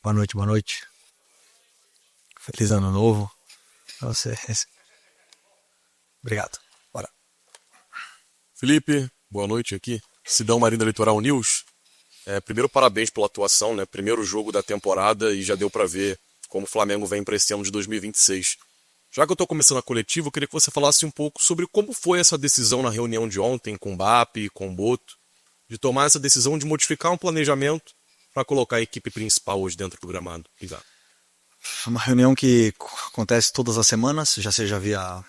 Boa noite, boa noite. Feliz ano novo pra vocês. Obrigado. Bora. Felipe, boa noite aqui. Sidão Marina Litoral News. Primeiro, parabéns pela atuação, né? Primeiro jogo da temporada e já deu pra ver como o Flamengo vem para esse ano de 2026. Já que eu tô começando a coletiva, eu queria que você falasse um pouco sobre como foi essa decisão na reunião de ontem com o BAP, com o Boto, de tomar essa decisão de modificar um planejamento para colocar a equipe principal hoje dentro do gramado. Obrigado. É uma reunião que acontece todas as semanas, já seja via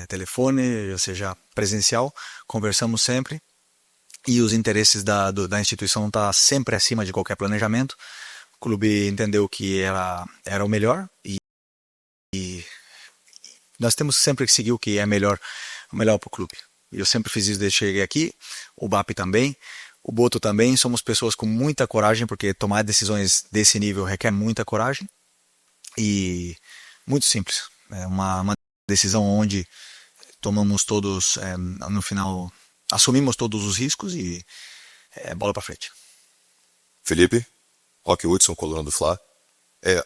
telefone, já seja presencial. Conversamos sempre e os interesses da instituição estão sempre acima de qualquer planejamento. O clube entendeu que era o melhor e nós temos sempre que seguir o que é melhor para o clube. Eu sempre fiz isso desde que cheguei aqui, o BAP também, o Boto também. Somos pessoas com muita coragem, porque tomar decisões desse nível requer muita coragem. E muito simples. É uma decisão onde tomamos todos, no final, assumimos todos os riscos e bola para frente. Felipe, Rock Hudson, coluna do Fla.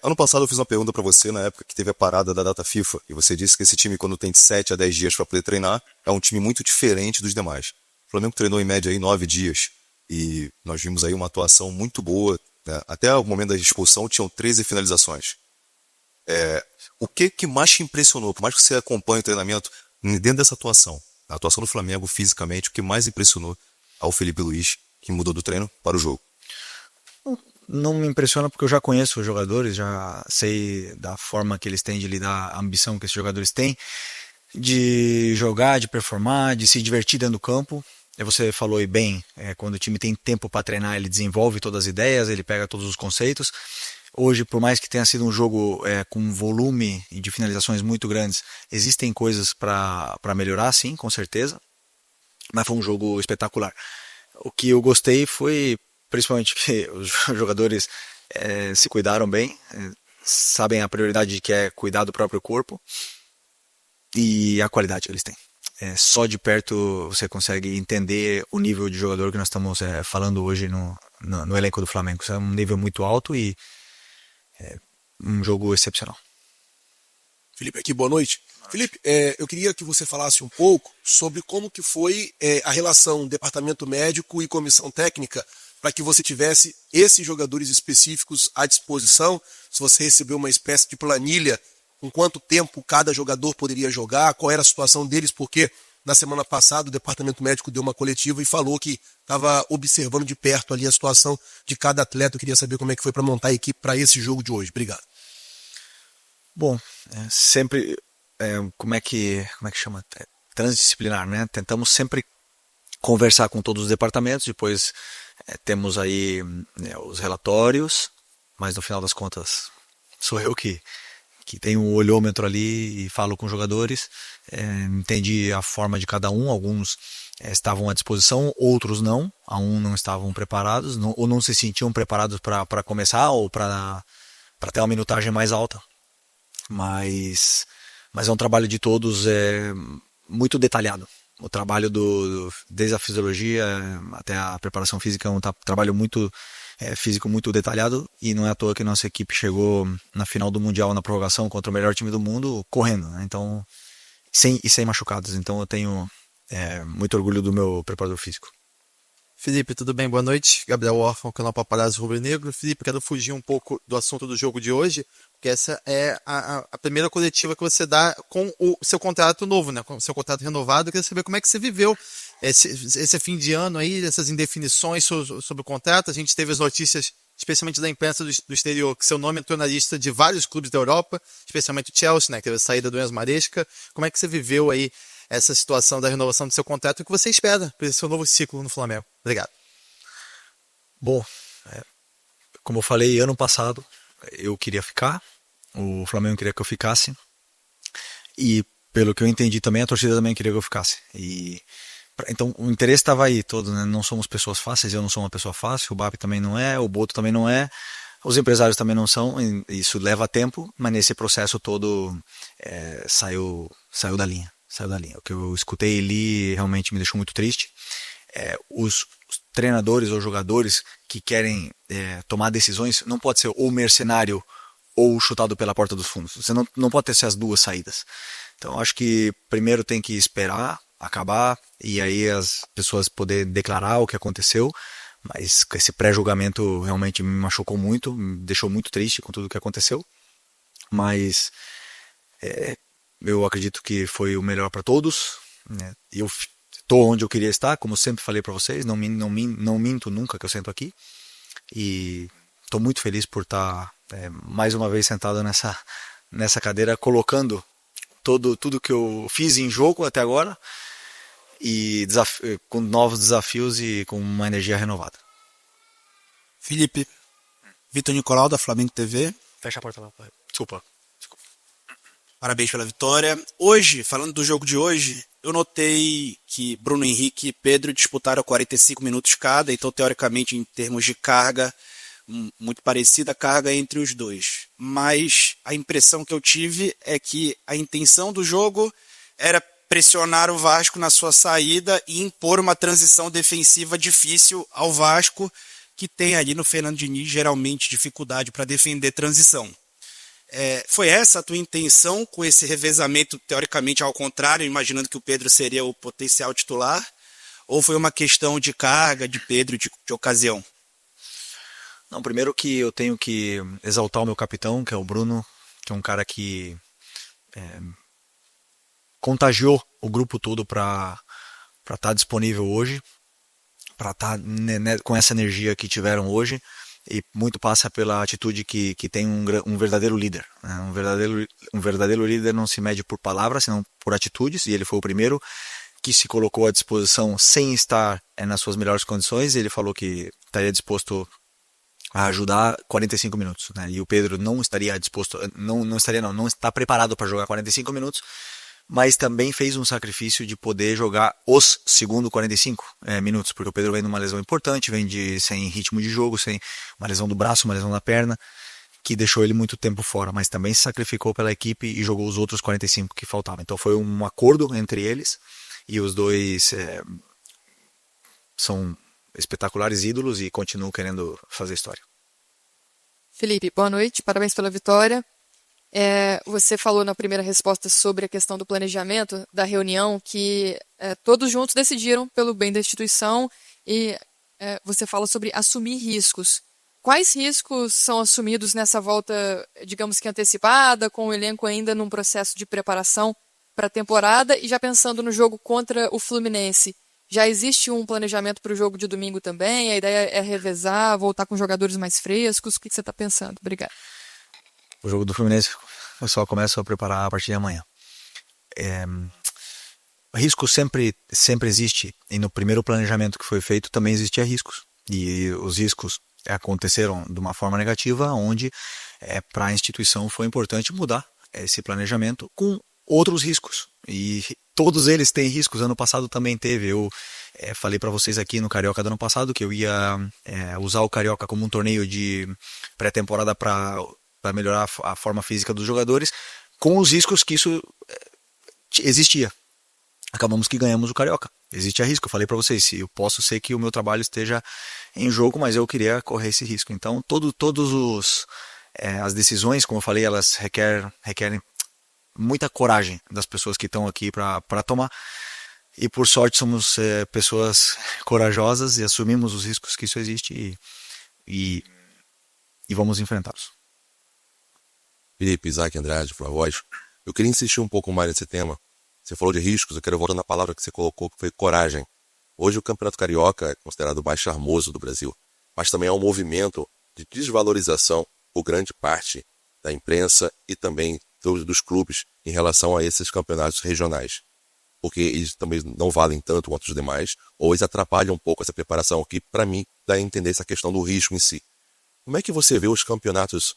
Ano passado eu fiz uma pergunta pra você na época que teve a parada da data FIFA e você disse que esse time, quando tem de 7 a 10 dias para poder treinar, é um time muito diferente dos demais. O Flamengo treinou em média aí 9 dias e nós vimos aí uma atuação muito boa, né? Até o momento da expulsão tinham 13 finalizações. O que mais te impressionou, por mais que você acompanhe o treinamento, dentro dessa atuação, a atuação do Flamengo fisicamente, o que mais impressionou ao Felipe Luiz, que mudou do treino para o jogo? Não me impressiona porque eu já conheço os jogadores, já sei da forma que eles têm de lidar, a ambição que esses jogadores têm de jogar, de performar, de se divertir dentro do campo. Você falou aí bem, quando o time tem tempo para treinar, ele desenvolve todas as ideias, ele pega todos os conceitos. Hoje, por mais que tenha sido um jogo com volume e de finalizações muito grandes, existem coisas para melhorar, sim, com certeza. Mas foi um jogo espetacular. O que eu gostei foi, principalmente, que os jogadores se cuidaram bem, sabem a prioridade que é cuidar do próprio corpo e a qualidade que eles têm. Só de perto você consegue entender o nível de jogador que nós estamos falando hoje no elenco do Flamengo. Isso é um nível muito alto e um jogo excepcional. Felipe aqui, boa noite. Felipe, eu queria que você falasse um pouco sobre como que foi a relação departamento médico e comissão técnica para que você tivesse esses jogadores específicos à disposição, se você recebeu uma espécie de planilha, com quanto tempo cada jogador poderia jogar, qual era a situação deles, porque na semana passada o departamento médico deu uma coletiva e falou que estava observando de perto ali a situação de cada atleta. Eu queria saber como é que foi para montar a equipe para esse jogo de hoje. Obrigado. Bom, sempre, como é que chama? Transdisciplinar, né? Tentamos sempre conversar com todos os departamentos, depois temos aí os relatórios, mas no final das contas sou eu que tenho um olhômetro ali e falo com os jogadores, entendi a forma de cada um, alguns estavam à disposição, outros não, não estavam preparados, ou não se sentiam preparados para começar ou para ter uma minutagem mais alta. Mas é um trabalho de todos muito detalhado. O trabalho desde a fisiologia até a preparação física é um trabalho muito físico, muito detalhado, e não é à toa que nossa equipe chegou na final do Mundial na prorrogação contra o melhor time do mundo correndo, né? Então, sem machucados. Então eu tenho muito orgulho do meu preparador físico. Felipe, tudo bem? Boa noite. Gabriel Orfan, canal Paparazzo Rubro Negro. Felipe, quero fugir um pouco do assunto do jogo de hoje, porque essa é a primeira coletiva que você dá com o seu contrato novo, né? Com o seu contrato renovado. Eu queria saber como é que você viveu esse fim de ano aí, essas indefinições sobre o contrato. A gente teve as notícias, especialmente da imprensa do exterior, que seu nome entrou na lista de vários clubes da Europa, especialmente o Chelsea, né? Que teve a saída do Enzo Maresca. Como é que você viveu aí essa situação da renovação do seu contrato e o que você espera para esse seu novo ciclo no Flamengo? Obrigado. Bom, como eu falei, ano passado eu queria ficar, o Flamengo queria que eu ficasse, e pelo que eu entendi também, a torcida também queria que eu ficasse. Então o interesse estava aí todo, né? Não somos pessoas fáceis, eu não sou uma pessoa fácil, o BAP também não é, o Boto também não é, os empresários também não são, isso leva tempo, mas nesse processo todo saiu da linha. O que eu escutei e li realmente me deixou muito triste. treinadores ou jogadores que querem tomar decisões, não pode ser ou mercenário ou chutado pela porta dos fundos. Você não pode ter essas duas saídas. Então acho que primeiro tem que esperar acabar e aí as pessoas poderem declarar o que aconteceu, mas esse pré-julgamento realmente me machucou muito, me deixou muito triste com tudo o que aconteceu, mas eu acredito que foi o melhor para todos, né? Eu estou onde eu queria estar, como sempre falei para vocês, não minto nunca que eu sento aqui, e estou muito feliz por estar mais uma vez sentado nessa cadeira, colocando tudo que eu fiz em jogo até agora, e com novos desafios e com uma energia renovada. Felipe, Vitor Nicolau da Flamengo TV. Fecha a porta lá. Desculpa. Parabéns pela vitória. Hoje, falando do jogo de hoje, eu notei que Bruno Henrique e Pedro disputaram 45 minutos cada, então teoricamente em termos de carga, muito parecida a carga entre os dois. Mas a impressão que eu tive é que a intenção do jogo era pressionar o Vasco na sua saída e impor uma transição defensiva difícil ao Vasco, que tem ali no Fernando Diniz geralmente dificuldade para defender transição. Foi essa a tua intenção com esse revezamento, teoricamente ao contrário, imaginando que o Pedro seria o potencial titular? Ou foi uma questão de carga de Pedro, de ocasião? Não, primeiro que eu tenho que exaltar o meu capitão, que é o Bruno, que é um cara que contagiou o grupo todo para estar disponível hoje, para estar com essa energia que tiveram hoje, e muito passa pela atitude que tem um verdadeiro líder, né? Um verdadeiro líder não se mede por palavras, senão por atitudes, e ele foi o primeiro que se colocou à disposição sem estar nas suas melhores condições. Ele falou que estaria disposto a ajudar 45 minutos, né? E o Pedro não estaria disposto, não está preparado para jogar 45 minutos, mas também fez um sacrifício de poder jogar os segundo 45 minutos, porque o Pedro vem de uma lesão importante, sem ritmo de jogo, sem uma lesão do braço, uma lesão da perna, que deixou ele muito tempo fora, mas também se sacrificou pela equipe e jogou os outros 45 que faltavam. Então foi um acordo entre eles, e os dois são espetaculares ídolos e continuam querendo fazer história. Felipe, boa noite, parabéns pela vitória. Você falou na primeira resposta sobre a questão do planejamento da reunião, que todos juntos decidiram pelo bem da instituição, e você fala sobre assumir riscos. Quais riscos são assumidos nessa volta, digamos que antecipada, com o elenco ainda num processo de preparação para a temporada, e já pensando no jogo contra o Fluminense? Já existe um planejamento para o jogo de domingo também? A ideia é revezar, voltar com jogadores mais frescos? O que você está pensando? Obrigado. O jogo do Fluminense eu só começo a preparar a partir de amanhã. Risco sempre existe, e no primeiro planejamento que foi feito também existia riscos. E os riscos aconteceram de uma forma negativa, onde para a instituição foi importante mudar esse planejamento com outros riscos. E todos eles têm riscos. Ano passado também teve. Eu falei para vocês aqui no Carioca do ano passado que eu ia usar o Carioca como um torneio de pré-temporada para melhorar a forma física dos jogadores, com os riscos que isso existia. Acabamos que ganhamos o Carioca. Existe risco. Eu falei para vocês, eu posso ser que o meu trabalho esteja em jogo, mas eu queria correr esse risco. Então, todos as decisões, como eu falei, elas requerem muita coragem das pessoas que estão aqui para tomar. E por sorte somos pessoas corajosas e assumimos os riscos que isso existe e vamos enfrentá-los. Felipe, Isaac Andrade, Flá Voz. Eu queria insistir um pouco mais nesse tema. Você falou de riscos, eu quero voltar na palavra que você colocou, que foi coragem. Hoje o Campeonato Carioca é considerado o mais charmoso do Brasil, mas também é um movimento de desvalorização por grande parte da imprensa e também dos clubes em relação a esses campeonatos regionais. Porque eles também não valem tanto quanto os demais, ou eles atrapalham um pouco essa preparação, que para mim dá a entender essa questão do risco em si. Como é que você vê os campeonatos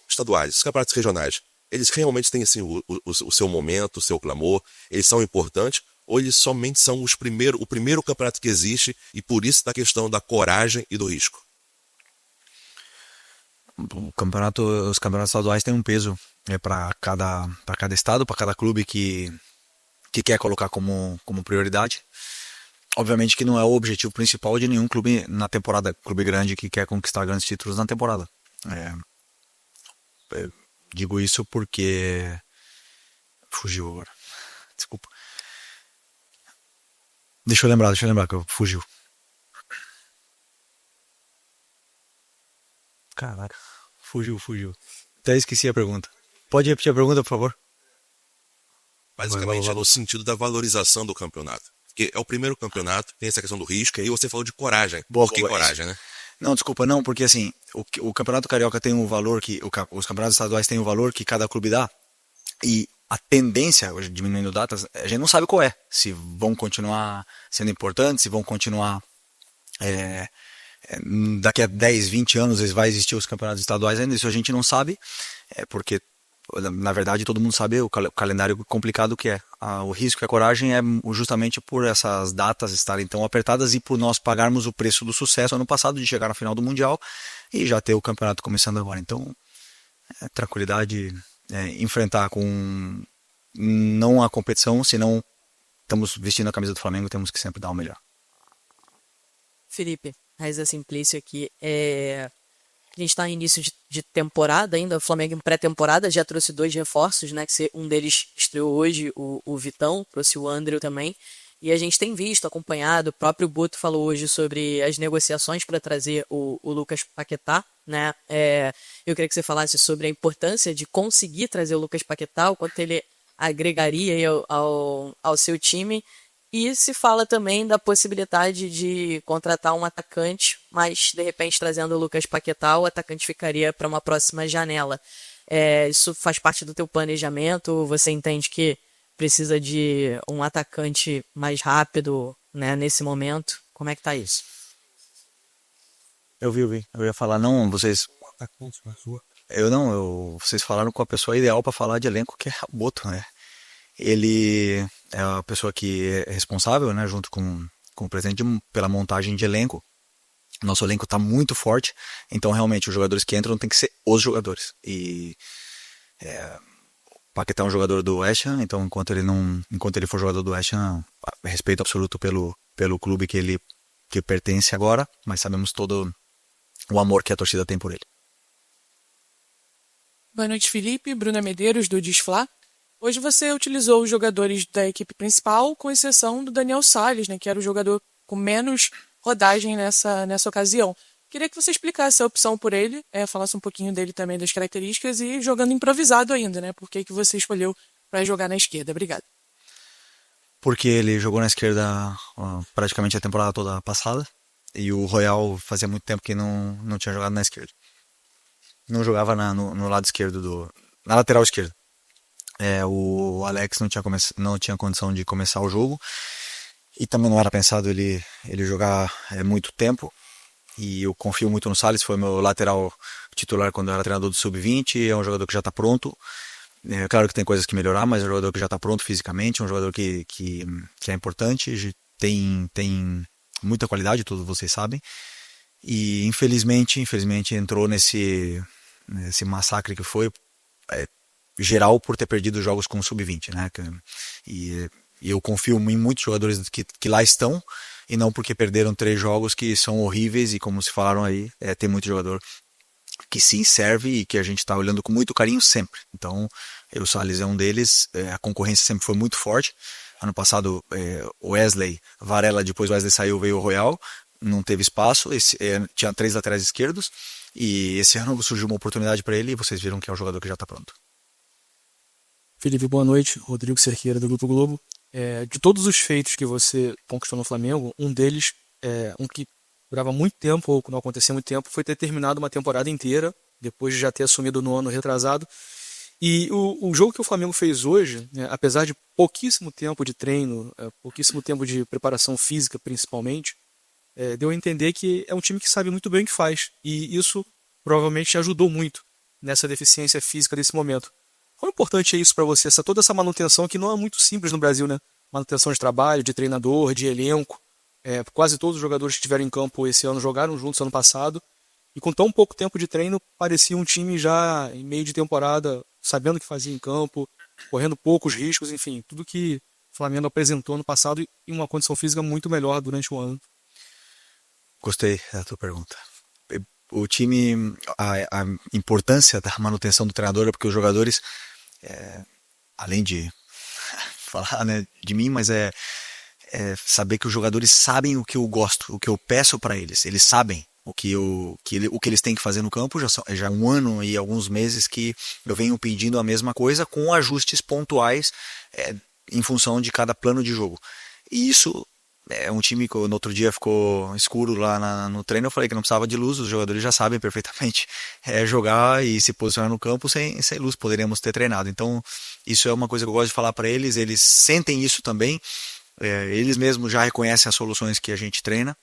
estaduais, os campeonatos regionais? Eles realmente têm assim, o seu momento, o seu clamor, eles são importantes, ou eles somente são o primeiro campeonato que existe, e por isso da questão da coragem e do risco? Os campeonatos estaduais têm um peso para cada estado, para cada clube que quer colocar como prioridade. obviamente que não é o objetivo principal de nenhum clube na temporada, clube grande que quer conquistar grandes títulos na temporada. Digo isso porque fugiu agora. Desculpa. Deixa eu lembrar que fugiu. Caraca, fugiu. Até esqueci a pergunta. Pode repetir a pergunta, por favor? Basicamente, no sentido da valorização do campeonato. Porque é o primeiro campeonato, tem essa questão do risco, e aí você falou de coragem. Boa, Por que coragem, né? Não, desculpa, não, porque assim, o Campeonato Carioca tem um valor que. Os campeonatos estaduais têm um valor que cada clube dá. E a tendência, hoje diminuindo datas, a gente não sabe qual é. Se vão continuar sendo importantes, se vão continuar. Daqui a 10, 20 anos vai existir os campeonatos estaduais ainda, isso a gente não sabe, porque na verdade todo mundo sabe o calendário complicado que é. O risco e a coragem é justamente por essas datas estarem tão apertadas e por nós pagarmos o preço do sucesso ano passado de chegar na final do Mundial e já ter o campeonato começando agora. Então, tranquilidade, enfrentar com não a competição, senão estamos vestindo a camisa do Flamengo, temos que sempre dar o melhor. Felipe, Raiza Simplício aqui. A gente está em início de temporada ainda, o Flamengo em pré-temporada já trouxe 2 reforços, né? Que um deles estreou hoje, o Vitão, trouxe o André também. E a gente tem visto, acompanhado, o próprio Boto falou hoje sobre as negociações para trazer o Lucas Paquetá, né? Eu queria que você falasse sobre a importância de conseguir trazer o Lucas Paquetá, o quanto ele agregaria aí ao seu time. E se fala também da possibilidade de contratar um atacante, mas de repente trazendo o Lucas Paquetá, o atacante ficaria para uma próxima janela. Isso faz parte do teu planejamento? Você entende que precisa de um atacante mais rápido, né, nesse momento? Como é que tá isso? Eu vi. Eu ia falar, não, vocês. Vocês falaram com a pessoa ideal para falar de elenco, que é o Boto, né? Ele é a pessoa que é responsável, né, junto com o presidente, pela montagem de elenco. Nosso elenco está muito forte, então realmente os jogadores que entram tem que ser os jogadores. E o Paquetá é um jogador do West Ham, então enquanto ele for jogador do West Ham, respeito absoluto pelo clube que pertence agora, mas sabemos todo o amor que a torcida tem por ele. Boa noite, Felipe. Bruna Medeiros, do Disfla. Hoje você utilizou os jogadores da equipe principal, com exceção do Daniel Salles, né, que era o jogador com menos rodagem nessa ocasião. Queria que você explicasse a opção por ele, falasse um pouquinho dele também, das características, e jogando improvisado ainda, né? Por que você escolheu para jogar na esquerda? Obrigado. Porque ele jogou na esquerda praticamente a temporada toda passada, e o Royal fazia muito tempo que não tinha jogado na esquerda. Não jogava no lado esquerdo, na lateral esquerda. O Alex não tinha condição de começar o jogo e também não era pensado ele jogar muito tempo, e eu confio muito no Salles, foi meu lateral titular quando eu era treinador do Sub-20, é um jogador que já está pronto, claro que tem coisas que melhorar, mas é um jogador que já está pronto fisicamente, é um jogador que é importante, tem muita qualidade, todos vocês sabem, e infelizmente entrou nesse massacre que foi geral por ter perdido jogos com o Sub-20, né? E eu confio em muitos jogadores que lá estão, e não porque perderam 3 jogos que são horríveis, e como se falaram aí, tem muito jogador que sim serve e que a gente está olhando com muito carinho sempre. Então, o Salles é um deles, a concorrência sempre foi muito forte. Ano passado, Wesley, Varela, depois Wesley saiu, veio o Royal, não teve espaço, tinha 3 laterais esquerdos, e esse ano surgiu uma oportunidade para ele, e vocês viram que é um jogador que já está pronto. Felipe, boa noite. Rodrigo Cerqueira, do Grupo Globo. De todos os feitos que você conquistou no Flamengo, um deles, um que durava muito tempo, ou não acontecia muito tempo, foi ter terminado uma temporada inteira, depois de já ter assumido no ano retrasado. E o jogo que o Flamengo fez hoje, apesar de pouquíssimo tempo de treino, pouquíssimo tempo de preparação física principalmente, deu a entender que é um time que sabe muito bem o que faz. E isso provavelmente ajudou muito nessa deficiência física desse momento. Quão importante é isso para você, toda essa manutenção que não é muito simples no Brasil, né? Manutenção de trabalho, de treinador, de elenco. Quase todos os jogadores que estiveram em campo esse ano jogaram juntos ano passado. E com tão pouco tempo de treino, parecia um time já em meio de temporada, sabendo o que fazia em campo, correndo poucos riscos, enfim, tudo que Flamengo apresentou no passado em uma condição física muito melhor durante o ano. Gostei da tua pergunta. O time, a importância da manutenção do treinador é porque os jogadores, além de falar, né, de mim, mas é saber que os jogadores sabem o que eu gosto, o que eu peço para eles. Eles sabem o que eles têm que fazer no campo. Já um ano e alguns meses que eu venho pedindo a mesma coisa com ajustes pontuais em função de cada plano de jogo. E isso é um time que no outro dia ficou escuro lá no treino. Eu falei que não precisava de luz, os jogadores já sabem perfeitamente jogar e se posicionar no campo sem luz, poderíamos ter treinado. Então isso é uma coisa que eu gosto de falar para eles, eles sentem isso também, eles mesmos já reconhecem as soluções que a gente treina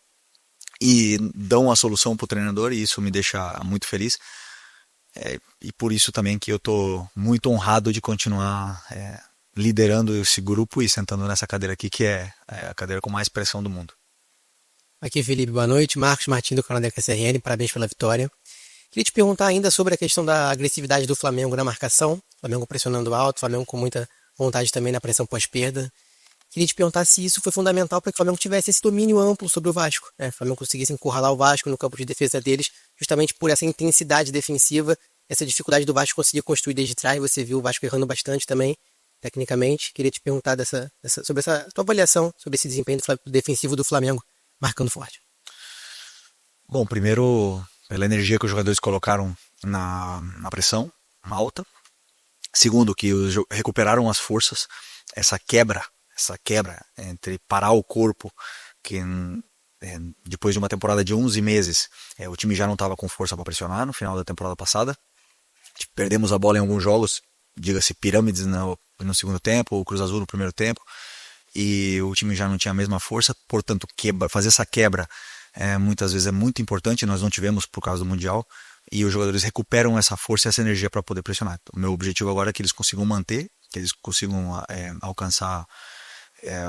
e dão a solução para o treinador, e isso me deixa muito feliz. E por isso também que eu estou muito honrado de continuar liderando esse grupo e sentando nessa cadeira aqui, que é a cadeira com mais pressão do mundo. Aqui, Felipe, boa noite. Marcos Martins, do canal da KCRN, parabéns pela vitória. Queria te perguntar ainda sobre a questão da agressividade do Flamengo na marcação. Flamengo pressionando alto, Flamengo com muita vontade também na pressão pós-perda. Queria te perguntar se isso foi fundamental para que o Flamengo tivesse esse domínio amplo sobre o Vasco, né? O Flamengo conseguisse encurralar o Vasco no campo de defesa deles, justamente por essa intensidade defensiva, essa dificuldade do Vasco conseguir construir desde trás. Você viu o Vasco errando bastante também, tecnicamente. Queria te perguntar sobre essa tua avaliação sobre esse desempenho defensivo do Flamengo, marcando forte. Bom, primeiro, pela energia que os jogadores colocaram na pressão alta. Segundo, que recuperaram as forças, essa quebra entre parar o corpo, que depois de uma temporada de 11 meses, o time já não estava com força para pressionar no final da temporada passada. Perdemos a bola em alguns jogos, diga-se Pirâmides no segundo tempo, o Cruz Azul no primeiro tempo, e o time já não tinha a mesma força. Portanto, fazer essa quebra muitas vezes é muito importante. Nós não tivemos por causa do Mundial, e os jogadores recuperam essa força e essa energia para poder pressionar. O meu objetivo agora é que eles consigam manter, que eles consigam alcançar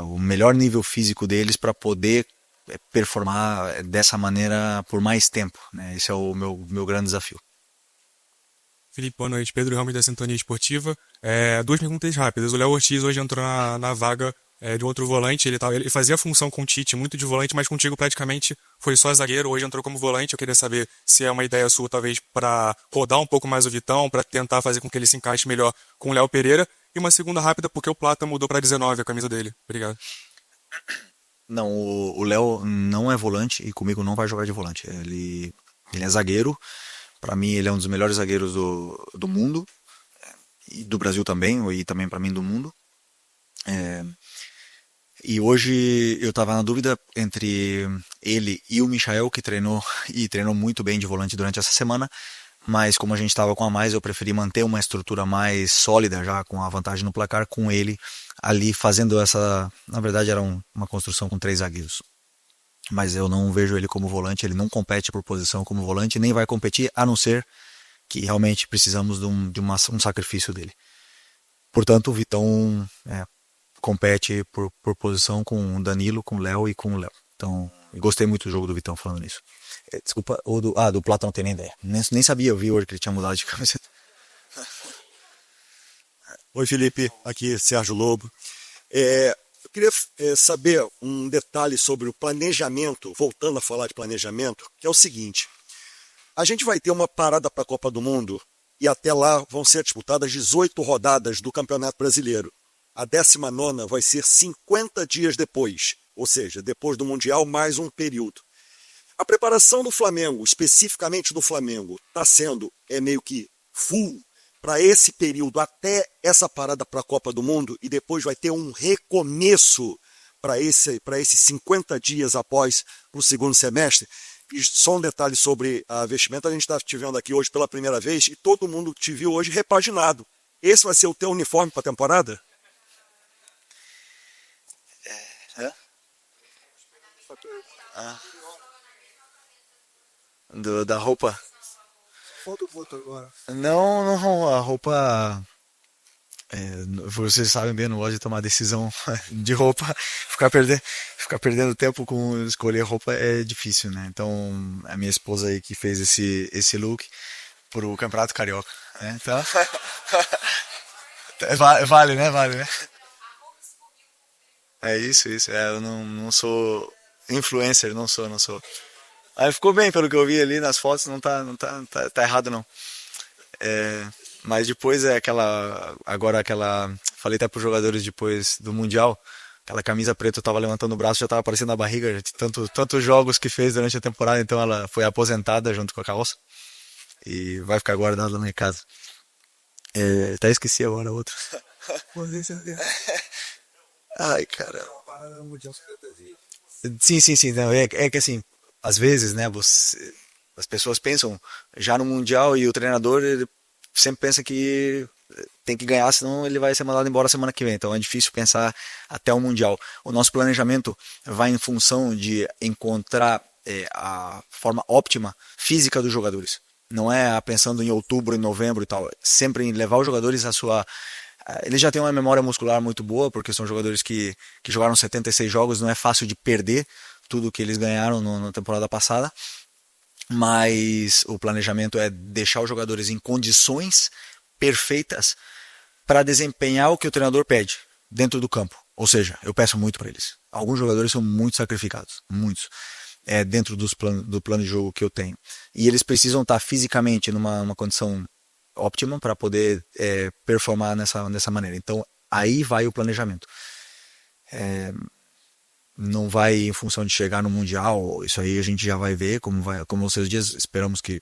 o melhor nível físico deles para poder performar dessa maneira por mais tempo, né? Esse é o meu grande desafio. Felipe, boa noite. Pedro Ramos, da Sintonia Esportiva. Duas perguntas rápidas. O Léo Ortiz hoje entrou na vaga de outro volante. Ele fazia a função com o Tite muito de volante, mas contigo praticamente foi só zagueiro. Hoje entrou como volante. Eu queria saber se é uma ideia sua, talvez, para rodar um pouco mais o Vitão, para tentar fazer com que ele se encaixe melhor com o Léo Pereira. E uma segunda rápida, porque o Plata mudou para 19 a camisa dele. Obrigado. Não, o Léo não é volante e comigo não vai jogar de volante. Ele é zagueiro. Para mim, ele é um dos melhores zagueiros do mundo, e do Brasil também, e também para mim do mundo. E hoje eu estava na dúvida entre ele e o Michael, que treinou muito bem de volante durante essa semana, mas como a gente estava com a mais, eu preferi manter uma estrutura mais sólida, já com a vantagem no placar, com ele ali fazendo essa... Na verdade era uma construção com 3 zagueiros. Mas eu não vejo ele como volante, ele não compete por posição como volante, nem vai competir, a não ser que realmente precisamos de um sacrifício dele. Portanto, o Vitão compete por posição com o Danilo, com o Léo e com o Léo. Então, gostei muito do jogo do Vitão falando nisso. Desculpa, do Plata não tenho nem ideia. Nem sabia, eu vi hoje que ele tinha mudado de camiseta. Oi, Felipe, aqui Sérgio Lobo. Eu queria saber um detalhe sobre o planejamento, voltando a falar de planejamento, que é o seguinte: a gente vai ter uma parada para a Copa do Mundo e até lá vão ser disputadas 18 rodadas do Campeonato Brasileiro. A 19ª vai ser 50 dias depois, ou seja, depois do Mundial mais um período. A preparação do Flamengo, especificamente do Flamengo, está sendo meio que full para esse período, até essa parada para a Copa do Mundo, e depois vai ter um recomeço para esses 50 dias após o segundo semestre. E só um detalhe sobre a vestimenta: a gente está te vendo aqui hoje pela primeira vez e todo mundo te viu hoje repaginado. Esse vai ser o teu uniforme para a temporada? Da roupa? Falta o voto agora. Não, a roupa... vocês sabem bem, eu não gosto de tomar decisão de roupa. Ficar perdendo tempo com escolher roupa é difícil, né? Então, a minha esposa aí que fez esse look pro Campeonato Carioca, né? Então... Vale, né? É isso. Eu não sou influencer, não sou. Aí ficou bem, pelo que eu vi ali nas fotos, não tá errado não. Mas depois falei até pros jogadores depois do Mundial, aquela camisa preta eu tava levantando o braço, já tava aparecendo a barriga, de tantos jogos que fez durante a temporada, então ela foi aposentada junto com a calça e vai ficar guardada lá em casa. Até esqueci agora outro. Ai, caramba. Sim. Não, é que assim, às vezes, né, as pessoas pensam já no Mundial e o treinador ele sempre pensa que tem que ganhar, senão ele vai ser mandado embora semana que vem. Então é difícil pensar até o Mundial. O nosso planejamento vai em função de encontrar a forma óptima física dos jogadores. Não é pensando em outubro, em novembro e tal. Sempre em levar os jogadores à sua... Eles já têm uma memória muscular muito boa, porque são jogadores que jogaram 76 jogos, não é fácil de perder tudo que eles ganharam na temporada passada. Mas o planejamento é deixar os jogadores em condições perfeitas para desempenhar o que o treinador pede dentro do campo. Ou seja, eu peço muito para eles. Alguns jogadores são muito sacrificados, muitos, dentro do plano de jogo que eu tenho. E eles precisam estar fisicamente numa condição óptima para poder performar dessa maneira. Então, aí vai o planejamento. Não vai em função de chegar no Mundial, isso aí a gente já vai ver como vocês dizem, esperamos que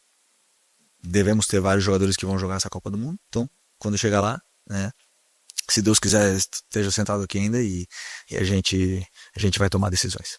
devemos ter vários jogadores que vão jogar essa Copa do Mundo. Então, quando chegar lá, né, se Deus quiser, esteja sentado aqui ainda e a gente vai tomar decisões.